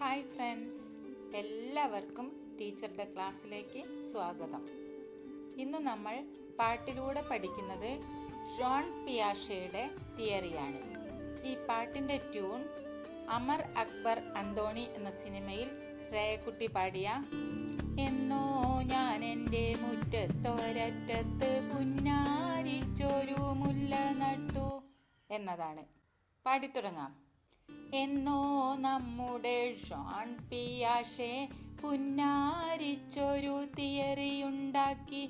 Hi friends, എല്ലാവർക്കും ടീച്ചറുടെ ക്ലാസ്സിലേക്ക് സ്വാഗതം. ഇന്ന് നമ്മൾ പാട്ടിലൂടെ പഠിക്കുന്നത് ജോൺ പിയാഷെയുടെ തിയറിയാണ്. ഈ പാട്ടിൻ്റെ ട്യൂൺ അമർ അക്ബർ അന്തോണി എന്ന സിനിമയിൽ ശ്രേയക്കുട്ടി പാടിയ എന്നോ ഞാൻ എൻ്റെ മുറ്റത്തൊരറ്റത്ത് പുന്നാരിച്ചൊരു മുല്ല നട്ടു എന്നതാണ്. പാടിത്തുടങ്ങാം. എന്നോ നമ്മുടെ ജോൺ പിയാഷെ പുന്നാരിച്ചൊരു തിയറിയുണ്ടാക്കി.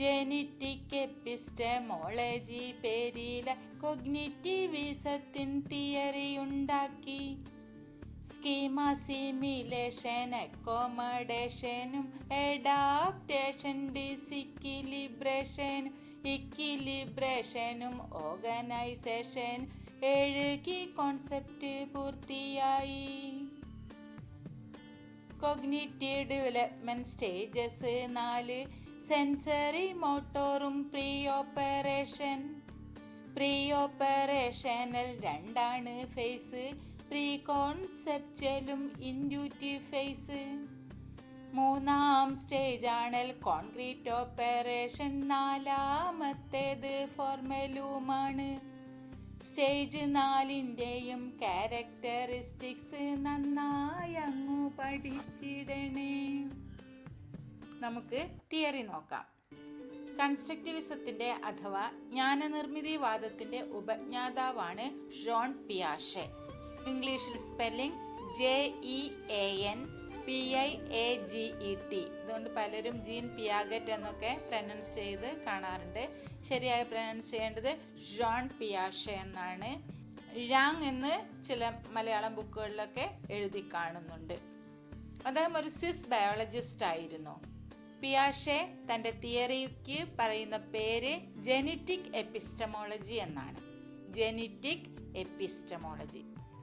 ജെനറ്റിക് എപ്പിസ്റ്റമോളജി പേരിലെ കൊഗ്നിറ്റിവിസത്തിൻ തിയറിയുണ്ടാക്കി. സ്കീമ സിമിലേഷൻ അക്കോമഡേഷനും അഡാപ്റ്റേഷൻ ഡിസിക്വിലിബ്രേഷൻ ഇക്വിലിബ്രേഷനും ഓർഗനൈസേഷൻ 7 കീ കോൺസെപ്റ്റ് പൂർത്തിയായി. Cognitive development stages 4. സെൻസറി മോട്ടോറും പ്രീ ഓപ്പറേഷനിൽ 2 ഫേസ്, പ്രീ കോൺസെപ്ച്വലും ഇൻറ്റ്യൂറ്റീവ് ഫേസ്. 3-ാം സ്റ്റേജാണ് കോൺക്രീറ്റ് ഓപ്പറേഷൻ, 4-ാമത്തേത് ഫോർമലുമാണ്. സ്റ്റേജ് 4-ൻ്റെയും ക്യാരക്ടറിസ്റ്റിക്സ് നന്നായി അങ്ങു പഠിച്ചിടണേ. നമുക്ക് തിയറി നോക്കാം. കൺസ്ട്രക്റ്റിവിസത്തിൻ്റെ അഥവാ ജ്ഞാനനിർമ്മിതിവാദത്തിൻ്റെ ഉപജ്ഞാതാവാണ് ജോൺ പിയാഷെ. ഇംഗ്ലീഷിൽ സ്പെല്ലിംഗ് JEANPIAGET. അതുകൊണ്ട് പലരും ജീൻ പിയാഗറ്റ് എന്നൊക്കെ പ്രൊനൗൺസ് ചെയ്ത് കാണാറുണ്ട്. ശരിയായി പ്രൊനൗൺസ് ചെയ്യേണ്ടത് ജോൺ പിയാഷെ എന്നാണ്. ഴാങ് എന്ന് ചില മലയാളം ബുക്കുകളിലൊക്കെ എഴുതി കാണുന്നുണ്ട്. അദ്ദേഹം ഒരു സ്വിസ് ബയോളജിസ്റ്റ് ആയിരുന്നു. പിയാഷെ തൻ്റെ തിയറിക്ക് പറയുന്ന പേര് ജെനറ്റിക് എപ്പിസ്റ്റമോളജി എന്നാണ്. Genetic epistemology.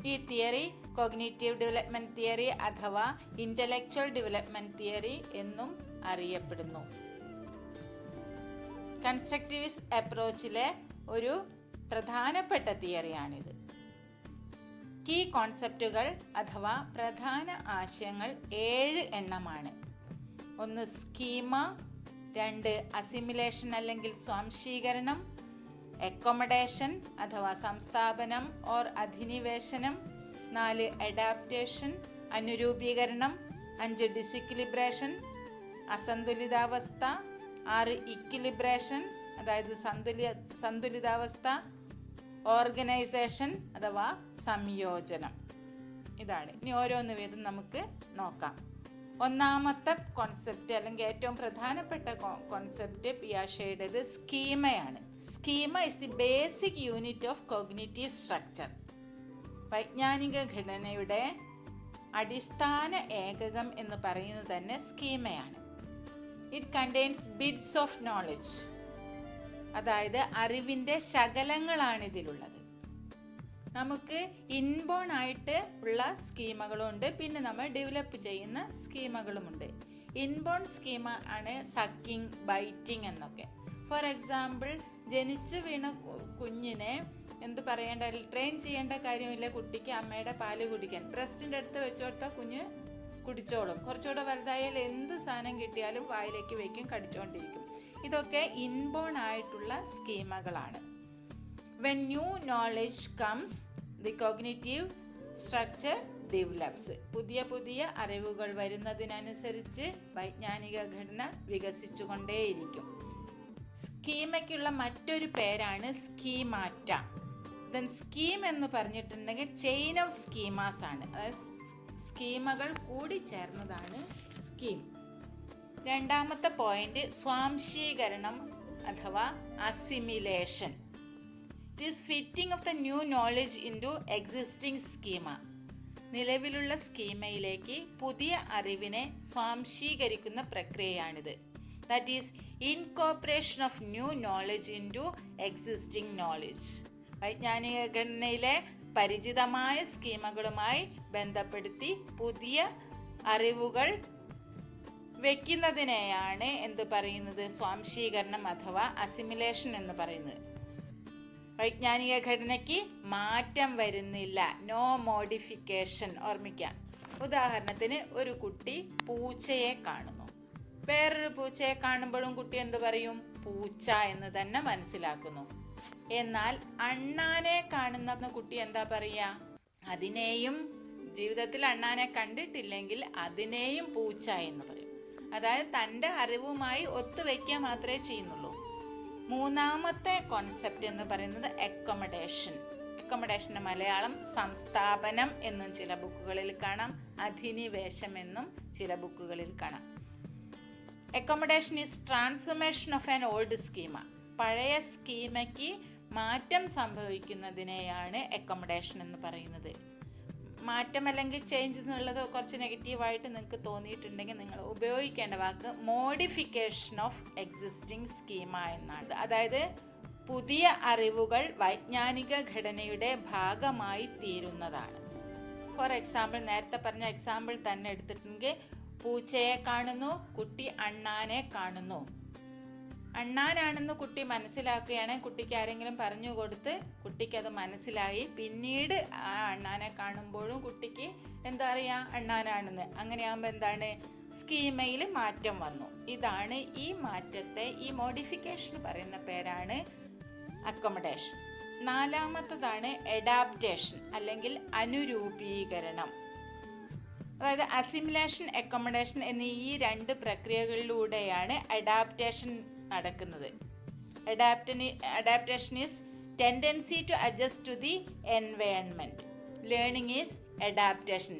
ഈ തിയറി കോഗ്നിറ്റീവ് ഡെവലപ്മെന്റ് തിയറി അഥവാ ഇന്റലക്ച്വൽ ഡെവലപ്മെന്റ് തിയറി എന്നും അറിയപ്പെടുന്നു. കൺസ്ട്രക്റ്റിവിസ്റ്റ് അപ്രോച്ചിലെ ഒരു പ്രധാനപ്പെട്ട തിയറിയാണിത്. കീ കോൺസെപ്റ്റുകൾ അഥവാ പ്രധാന ആശയങ്ങൾ 7 എണ്ണമാണ്. 1 സ്കീമ, 2 അസിമിലേഷൻ അല്ലെങ്കിൽ സ്വാംശീകരണം, അക്കോമഡേഷൻ അഥവാ സംസ്ഥാപനം ഓർ അധിനിവേശനം, 4 അഡാപ്റ്റേഷൻ അനുരൂപീകരണം, 5 ഡിസിക്വിലിബ്രേഷൻ അസന്തുലിതാവസ്ഥ, 6 ഇക്വിലിബ്രേഷൻ അതായത് സന്തുലിതാവസ്ഥ, ഓർഗനൈസേഷൻ അഥവാ സംയോജനം. ഇതാണ്. ഇനി ഓരോന്ന് വീതം നമുക്ക് നോക്കാം. 1-ാമത്തെ കോൺസെപ്റ്റ് അല്ലെങ്കിൽ ഏറ്റവും പ്രധാനപ്പെട്ട കോൺസെപ്റ്റ് പിയാഷെയുടേത് സ്കീമയാണ്. Schema is the basic unit of cognitive structure. വൈജ്ഞാനിക ഘടനയുടെ അടിസ്ഥാന ഏകകം എന്ന് പറയുന്നത് തന്നെ സ്കീമയാണ്. It contains bits of knowledge, അതായത് അറിവിൻ്റെ ശകലങ്ങളാണ് ഇതിലുള്ളത്. നമുക്ക് ഇൻബോൺ ആയിട്ട് ഉള്ള സ്കീമകളുണ്ട്, പിന്നെ നമ്മൾ ഡെവലപ്പ് ചെയ്യുന്ന സ്കീമകളുമുണ്ട്. ഇൻബോൺ സ്കീമ ആണ് സക്കിങ്, ബൈറ്റിങ് എന്നൊക്കെ. ഫോർ എക്സാമ്പിൾ, ജനിച്ചു വീണ കുഞ്ഞിനെ ട്രെയിൻ ചെയ്യേണ്ട കാര്യമില്ല. കുട്ടിക്ക് അമ്മയുടെ പാല് കുടിക്കാൻ ബ്രസ്റ്റിൻ്റെ അടുത്ത് വെച്ചോടുത്താൽ കുഞ്ഞ് കുടിച്ചോളും. കുറച്ചുകൂടെ വലുതായാൽ എന്ത് സാധനം കിട്ടിയാലും വായിലേക്ക് വയ്ക്കും, കടിച്ചുകൊണ്ടിരിക്കും. ഇതൊക്കെ ഇൻബോൺ ആയിട്ടുള്ള സ്കീമകളാണ്. When new knowledge comes, the cognitive structure develops. പുതിയ അറിവുകൾ വരുന്നതിനനുസരിച്ച് വൈജ്ഞാനിക ഘടന വികസിച്ചുകൊണ്ടേയിരിക്കും. സ്കീമയ്ക്കുള്ള മറ്റൊരു പേരാണ് സ്കീമാറ്റ. ദെൻ സ്കീം എന്ന് പറഞ്ഞിട്ടുണ്ടെങ്കിൽ ചെയിൻ ഓഫ് സ്കീമാസ് ആണ്. അതായത് സ്കീമകൾ കൂടി ചേർന്നതാണ് സ്കീം. 2-ാമത്തെ പോയിന്റ് സ്വാംശീകരണം അഥവാ assimilation. It is fitting of the new knowledge into existing schema. നിലവിലുള്ള സ്കീമയിലേക്ക് പുതിയ അറിവിനെ സ്വാംശീകരിക്കുന്ന പ്രക്രിയയാണിത്. That is incorporation of new knowledge into existing knowledge. വൈജ്ഞാനിക ഘടനയിലെ പരിചിതമായ സ്കീമകളുമായി ബന്ധപ്പെടുത്തി പുതിയ അറിവുകൾ വയ്ക്കുന്നതിനെയാണ് എന്ത് പറയുന്നത്? സ്വാംശീകരണം അഥവാ അസിമിലേഷൻ എന്ന് പറയുന്നത്. വൈജ്ഞാനിക ഘടനയ്ക്ക് മാറ്റം വരുന്നില്ല, നോ മോഡിഫിക്കേഷൻ. ഓർമ്മിക്കാം. ഉദാഹരണത്തിന് ഒരു കുട്ടി പൂച്ചയെ കാണുന്നു. വേറൊരു പൂച്ചയെ കാണുമ്പോഴും കുട്ടി എന്ത് പറയും? പൂച്ച എന്ന് തന്നെ മനസ്സിലാക്കുന്നു. എന്നാൽ അണ്ണാനെ കാണുന്ന കുട്ടി എന്താ പറയുക? അതിനെയും ജീവിതത്തിൽ അണ്ണാനെ കണ്ടിട്ടില്ലെങ്കിൽ അതിനെയും പൂച്ച എന്ന് പറയും. അതായത് തൻ്റെ അറിവുമായി ഒത്തുവയ്ക്കുക മാത്രമേ ചെയ്യുന്നുള്ളൂ. മൂന്നാമത്തെ കോൺസെപ്റ്റ് എന്ന് പറയുന്നത് അക്കോമഡേഷൻ. അക്കോമഡേഷൻ്റെ മലയാളം സംസ്ഥാപനം എന്നും ചില ബുക്കുകളിൽ കാണാം, അധിനിവേശം എന്നും ചില ബുക്കുകളിൽ കാണാം. Accommodation is transformation of an old schema. പഴയ സ്കീമയ്ക്ക് മാറ്റം സംഭവിക്കുന്നതിനെയാണ് അക്കോമഡേഷൻ എന്ന് പറയുന്നത്. മാറ്റം അല്ലെങ്കിൽ ചേഞ്ച് എന്നുള്ളത് കുറച്ച് നെഗറ്റീവായിട്ട് നിങ്ങൾക്ക് തോന്നിയിട്ടുണ്ടെങ്കിൽ നിങ്ങൾ ഉപയോഗിക്കേണ്ട വാക്ക് മോഡിഫിക്കേഷൻ ഓഫ് എക്സിസ്റ്റിംഗ് സ്കീമ എന്നാണ്. അതായത് പുതിയ അറിവുകൾ വൈജ്ഞാനിക ഘടനയുടെ ഭാഗമായി തീരുന്നതാണ്. ഫോർ എക്സാമ്പിൾ, നേരത്തെ പറഞ്ഞ എക്സാമ്പിൾ തന്നെ എടുത്തിട്ടുണ്ടെങ്കിൽ പൂച്ചയെ കാണുന്നു, കുട്ടി അണ്ണാനെ കാണുന്നു. അണ്ണാനാണെന്ന് കുട്ടി മനസ്സിലാക്കുകയാണെങ്കിൽ കുട്ടിക്ക് ആരെങ്കിലും പറഞ്ഞു കൊടുത്ത് കുട്ടിക്കത് മനസ്സിലായി. പിന്നീട് ആ അണ്ണാനെ കാണുമ്പോഴും കുട്ടിക്ക് എന്താ അറിയാം? അണ്ണാനാണെന്ന്. അങ്ങനെയാകുമ്പോൾ എന്താണ്? സ്കീമയിൽ മാറ്റം വന്നു. ഇതാണ് ഈ മാറ്റത്തെ, ഈ മോഡിഫിക്കേഷൻ പറയുന്ന പേരാണ് അക്കോമഡേഷൻ. നാലാമത്തതാണ് അഡാപ്റ്റേഷൻ അല്ലെങ്കിൽ അനുരൂപീകരണം. അതായത് അസിമിലേഷൻ, അക്കോമഡേഷൻ എന്നീ ഈ രണ്ട് പ്രക്രിയകളിലൂടെയാണ് അഡാപ്റ്റേഷൻ നടക്കുന്നത്. Adaptation is tendency to adjust to the environment. Learning is adaptation.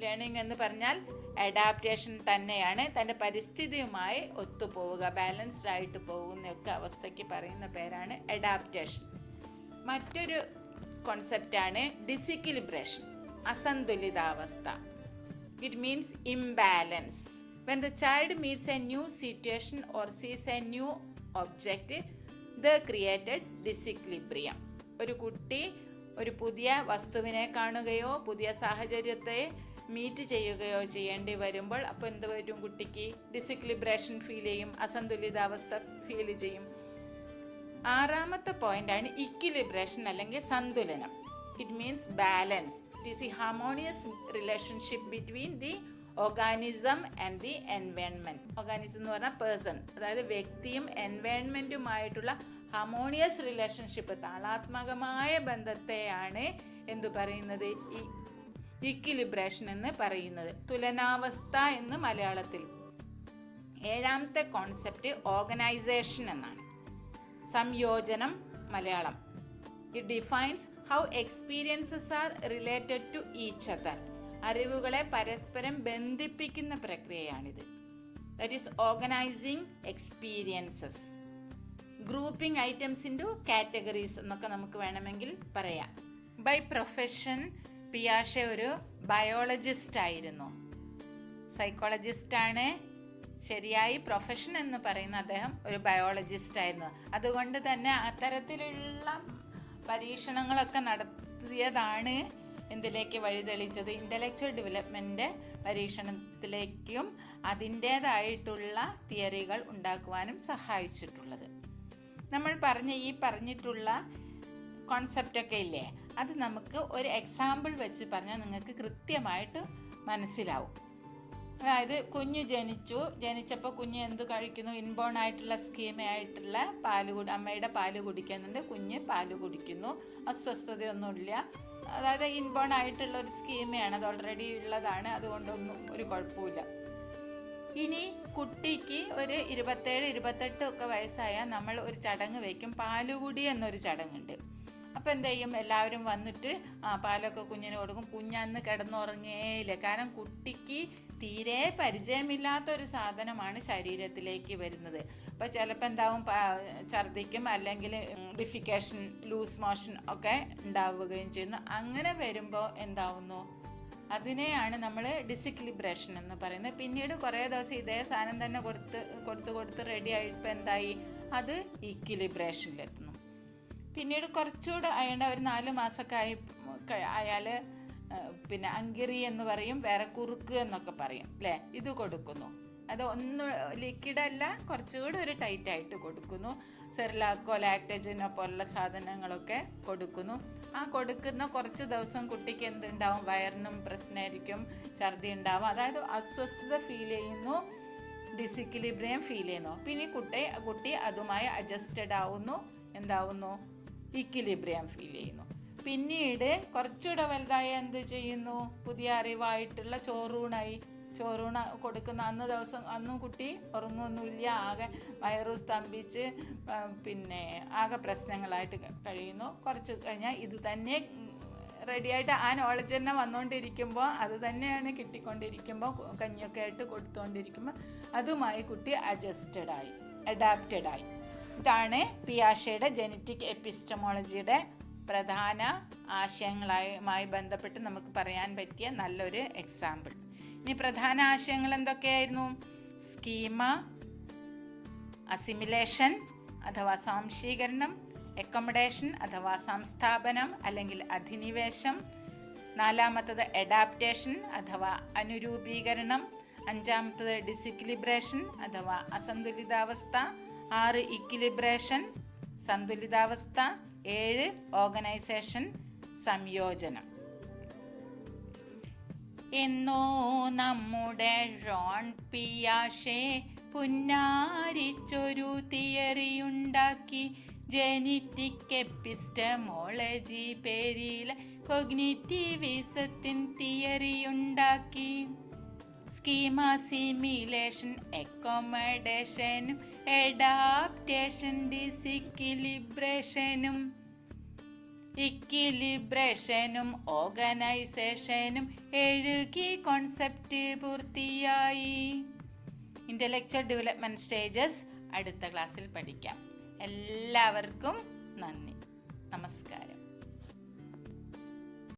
Learning എന്ന് പറഞ്ഞാൽ അഡാപ്റ്റേഷൻ തന്നെയാണ്. തൻ്റെ പരിസ്ഥിതിയുമായി ഒത്തുപോവുക, ബാലൻസ്ഡ് ആയിട്ട് പോകുന്നൊക്കെ അവസ്ഥയ്ക്ക് പറയുന്ന പേരാണ് അഡാപ്റ്റേഷൻ. മറ്റൊരു കോൺസെപ്റ്റാണ് ഡിസിക്വിലിബ്രേഷൻ, അസന്തുലിതാവസ്ഥ. It means imbalance. When the child meets a new situation or sees a new object, the created disequilibrium. ഒരു കുട്ടി ഒരു പുതിയ വസ്തുവിനെ കാണുകയോ പുതിയ സാഹചര്യത്തെ മീറ്റ് ചെയ്യുകയോ ചെയ്യേണ്ടി വരുമ്പോൾ അപ്പോൾ എന്ത് വരും? കുട്ടിക്ക് ഡിസിക്വിലിബ്രേഷൻ ഫീൽ ചെയ്യും, അസന്തുലിതാവസ്ഥ ഫീൽ ചെയ്യും. ആറാമത്തെ പോയിന്റാണ് ഇക്വിലിബ്രേഷൻ അല്ലെങ്കിൽ സന്തുലനം. It means balance. It is a harmonious relationship between the organism and the environment. Organism എന്ന് പറഞ്ഞാൽ പേഴ്സൺ, അതായത് വ്യക്തിയും എൻവയൺമെൻറ്റുമായിട്ടുള്ള ഹാർമോണിയസ് റിലേഷൻഷിപ്പ്, താളാത്മകമായ ബന്ധത്തെയാണ് എന്തു പറയുന്നത്? ഈ ഇക്വിലിബ്രേഷൻ എന്ന് പറയുന്നത്. തുലനാവസ്ഥ എന്ന് മലയാളത്തിൽ. ഏഴാമത്തെ കോൺസെപ്റ്റ് ഓർഗനൈസേഷൻ എന്നാണ്. സംയോജനം Malayalam. It defines how experiences are related to each other. അറിവുകളെ പരസ്പരം ബന്ധിപ്പിക്കുന്ന പ്രക്രിയയാണിത്. That is organising experiences. Grouping items into categories എന്നൊക്കെ നമുക്ക് വേണമെങ്കിൽ പറയാം. ബൈ പ്രൊഫഷൻ പിയാഷെ ഒരു ബയോളജിസ്റ്റ് ആയിരുന്നു. സൈക്കോളജിസ്റ്റാണ് ശരിയായി. പ്രൊഫഷൻ എന്ന് പറയുന്ന അദ്ദേഹം ഒരു ബയോളജിസ്റ്റ് ആയിരുന്നു. അതുകൊണ്ട് തന്നെ അത്തരത്തിലുള്ള പരീക്ഷണങ്ങളൊക്കെ നടത്തിയതാണ് എന്തിലേക്ക് വഴിതെളിച്ചത്? ഇൻ്റലക്ച്വൽ ഡെവലപ്മെൻറ്റ് പരീക്ഷണത്തിലേക്കും അതിൻ്റേതായിട്ടുള്ള തിയറികൾ ഉണ്ടാക്കുവാനും സഹായിച്ചിട്ടുള്ളത്. നമ്മൾ പറഞ്ഞിട്ടുള്ള കോൺസെപ്റ്റൊക്കെ ഇല്ലേ, അത് നമുക്ക് ഒരു എക്സാമ്പിൾ വെച്ച് പറഞ്ഞാൽ നിങ്ങൾക്ക് കൃത്യമായിട്ട് മനസ്സിലാവും. അതായത് കുഞ്ഞ് ജനിച്ചപ്പോൾ കുഞ്ഞ് എന്ത് കഴിക്കുന്നു? ഇൻബോൺ ആയിട്ടുള്ള സ്കീമയായിട്ടുള്ള അമ്മയുടെ പാല് കുടിക്കുന്നുണ്ട്. കുഞ്ഞ് പാല് കുടിക്കുന്നു, അസ്വസ്ഥതയൊന്നുമില്ല. അതായത് ഇൻബോൺ ആയിട്ടുള്ള ഒരു സ്കീമയാണ്, അത് ഓൾറെഡി ഉള്ളതാണ്, അതുകൊണ്ടൊന്നും ഒരു കുഴപ്പമില്ല. ഇനി കുട്ടിക്ക് ഒരു 27-28 ഒക്കെ വയസ്സായാൽ നമ്മൾ ഒരു ചടങ്ങ് വയ്ക്കും, പാലുകുടി എന്നൊരു ചടങ്ങുണ്ട്. അപ്പോൾ എന്ത് ചെയ്യും? എല്ലാവരും വന്നിട്ട് പാലൊക്കെ കുഞ്ഞിന് കൊടുക്കും. കുഞ്ഞന്ന് കിടന്നുറങ്ങേയില്ല. കാരണം കുട്ടിക്ക് തീരെ പരിചയമില്ലാത്തൊരു സാധനമാണ് ശരീരത്തിലേക്ക് വരുന്നത്. അപ്പോൾ ചിലപ്പോൾ എന്താവും? ഛർദ്ദിക്കും, അല്ലെങ്കിൽ ഡിഫിക്കേഷൻ, ലൂസ് മോഷൻ ഒക്കെ ഉണ്ടാവുകയും ചെയ്യുന്നു. അങ്ങനെ വരുമ്പോൾ എന്താവുന്നു? അതിനെയാണ് നമ്മൾ ഡിസിക്വിലിബ്രേഷൻ എന്ന് പറയുന്നത്. പിന്നീട് കുറേ ദിവസം ഇതേ സാധനം തന്നെ കൊടുത്ത് റെഡി ആയിട്ട് എന്തായി? അത് ഈക്വിലിബ്രേഷനിലെത്തുന്നു. പിന്നീട് കുറച്ചുകൂടെ ആയതുകൊണ്ട് ഒരു 4 മാസമൊക്കെ ആയാൽ പിന്നെ അങ്കിറി എന്ന് പറയും, വേറെ കുറുക്ക് എന്നൊക്കെ പറയും അല്ലേ, ഇത് കൊടുക്കുന്നു. അത് ഒന്നും ലിക്വിഡല്ല, കുറച്ചുകൂടി ഒരു ടൈറ്റായിട്ട് കൊടുക്കുന്നു. സെർലാക്കോ ലാക്ടജനോ പോലുള്ള സാധനങ്ങളൊക്കെ കൊടുക്കുന്നു. ആ കൊടുക്കുന്ന കുറച്ച് ദിവസം കുട്ടിക്ക് എന്തുണ്ടാവും, വയറിനും പ്രശ്നമായിരിക്കും, ഛർദി ഉണ്ടാവും, അതായത് അസ്വസ്ഥത ഫീൽ ചെയ്യുന്നു, ഡിസിക്വിലിബ്രിയം ഫീൽ ചെയ്യുന്നു. പിന്നെ കുട്ടി അതുമായി അഡ്ജസ്റ്റഡ് ആവുന്നു, എന്താവുന്നു, ഇക്വിലിബ്രിയം ഫീൽ ചെയ്യുന്നു. പിന്നീട് കുറച്ചുകൂടെ വലുതായി എന്ത് ചെയ്യുന്നു, പുതിയ അറിവായിട്ടുള്ള ചോറൂണ കൊടുക്കുന്ന അന്നും കുട്ടി ഉറങ്ങുന്നില്ല, ആകെ വയറു സ്തംഭിച്ച് പിന്നെ ആകെ പ്രശ്നങ്ങളായിട്ട് കഴിയുന്നു. കുറച്ച് കഴിഞ്ഞാൽ ഇത് തന്നെ റെഡിയായിട്ട് ആ നോളജ് തന്നെ വന്നുകൊണ്ടിരിക്കുമ്പോൾ, അത് തന്നെയാണ് കിട്ടിക്കൊണ്ടിരിക്കുമ്പോൾ, കഞ്ഞിയൊക്കെ ആയിട്ട് കൊടുത്തുകൊണ്ടിരിക്കുമ്പോൾ അതുമായി കുട്ടി അഡാപ്റ്റഡായി. ഇതാണ് പിയാഷെയുടെ ജനറ്റിക് എപ്പിസ്റ്റമോളജിയുടെ പ്രധാന ആശയങ്ങളുമായി ബന്ധപ്പെട്ട് നമുക്ക് പറയാൻ പറ്റിയ നല്ലൊരു എക്സാമ്പിൾ. ഇനി പ്രധാന ആശയങ്ങൾ എന്തൊക്കെയായിരുന്നു? സ്കീമ, അസിമിലേഷൻ അഥവാ സ്വാംശീകരണം, അക്കോമഡേഷൻ അഥവാ സംസ്ഥാപനം അല്ലെങ്കിൽ അധിനിവേശം, നാലാമത്തത് അഡാപ്റ്റേഷൻ അഥവാ അനുരൂപീകരണം, അഞ്ചാമത്തത് ഡിസിക്വിലിബ്രേഷൻ അഥവാ അസന്തുലിതാവസ്ഥ, 6 ഇക്വിലിബ്രേഷൻ സന്തുലിതാവസ്ഥ, 7 ഓർഗനൈസേഷൻ സംയോജനം. എന്നോ നമ്മുടെ ജോൺ പിയാഷെ പുന്നാരിച്ചൊരു തിയറിയുണ്ടാക്കി. ജെനറ്റിക് എപ്പിസ്റ്റമോളജി പേരിൽ കൊഗ്നിറ്റിവിസത്തിൻ തിയറിയുണ്ടാക്കി. സ്കീമ, സിമിലേഷൻ, അക്കോമഡേഷനും അഡാപ്റ്റേഷൻ, ഡിസിക്വിലിബ്രേഷനും ഇക്വിലിബ്രേഷനും ഓർഗനൈസേഷനും 7 കോൺസെപ്റ്റ് പൂർത്തിയായി. ഇൻ്റലക്ച്വൽ ഡെവലപ്മെൻറ്റ് സ്റ്റേജസ് അടുത്ത ക്ലാസ്സിൽ പഠിക്കാം. എല്ലാവർക്കും നന്ദി, നമസ്കാരം.